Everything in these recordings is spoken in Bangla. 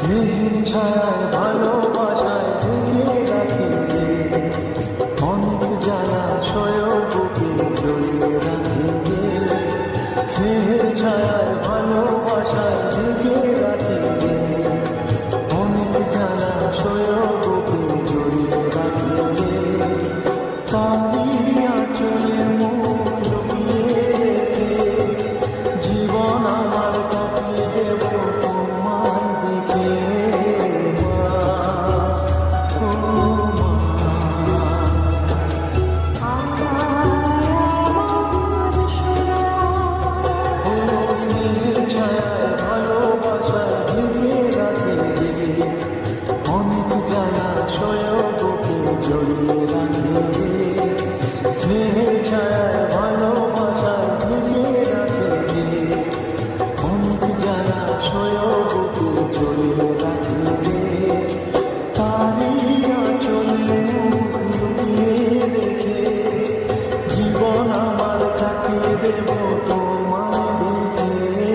স্নেহের ছায়ায় ভালোবাসায় ঢেকে রাখি যে অনেক জলাশয় বুকে জড়িয়ে রাখি যে স্নেহের ছায়ায় ভালোবাসায় ঢেকে রাখি যে অনেক জলাশয় বুকে জড়িয়ে রাখি যে কাঁদিয়া চলে মুখ লুকিয়ে রেখে জীবন আমার কাটিয়ে দেব তোমায় দেখে স্নেহের ছায়ায় ভালোবাসায় ঢেকে রাখে যে অনেক জলাশয় বুকে জড়িয়ে রাখে যে স্নেহের ছায়ায় ভালোবাসায় ঢেকে রাখে যে অনেক জলাশয় বুকে জড়িয়ে রাখে যে তারই আঁচলে মুখ লুকিয়ে রেখে জীবন আমার কাটিয়ে দেব তোমায় দেখে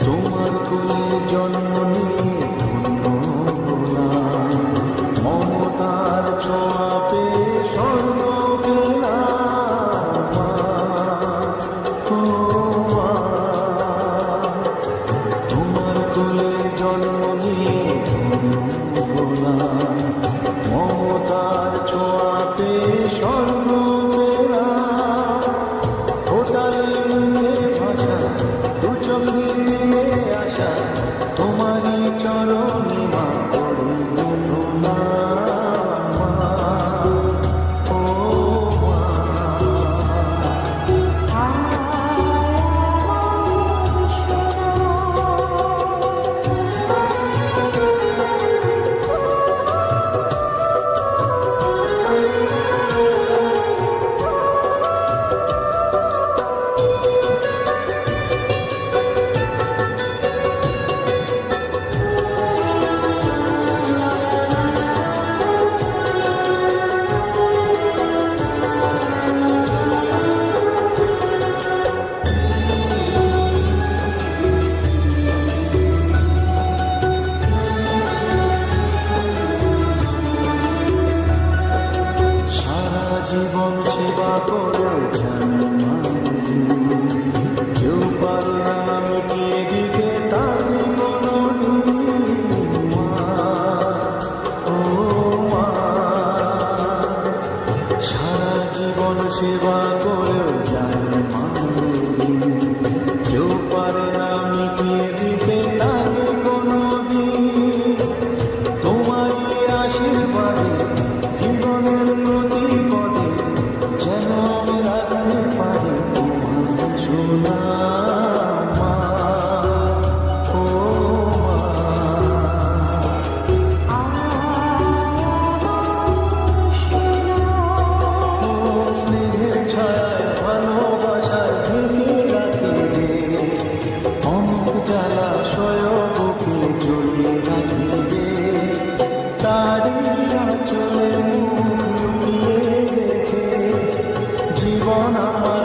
তোমার কোলে জন্ম নিয়ে ধন্য হলাম মমতার ছোঁয়া পেয়ে স্বর্গ পেলাম ও মা তোমার কোলে জন্ম নিয়ে ধন্য হলাম মমতার ছোঁয়া পেয়ে স্বর্গ পেলাম ওটাই মুখে ভাষা দু চোখে দিলে আশা তোমারই চরণে মা করি প্রণাম ও মা সারা জীবন সেবা করে জানি মাঝি কেউ পারে না মিটিয়ে দিতে তাদের কোনো মা ও মা সারা জীবন সেবা করে জানি মাঝি কেউ পারে না মিটিয়ে দিতে তাদের কোনো তোমারই আশীর্বাদে জীবনের প্রতি পদে যেন আমি রাখতে পারি তোমার সোনা মা ও মা স্নেহের ছায়ায় ভালোবাসায় ঢেকে রাখে যে অনেক জলাশয় বুকে জড়িয়ে রাখে যে তারই আঁচলে মুখ লুকিয়ে রেখে জীবন আমার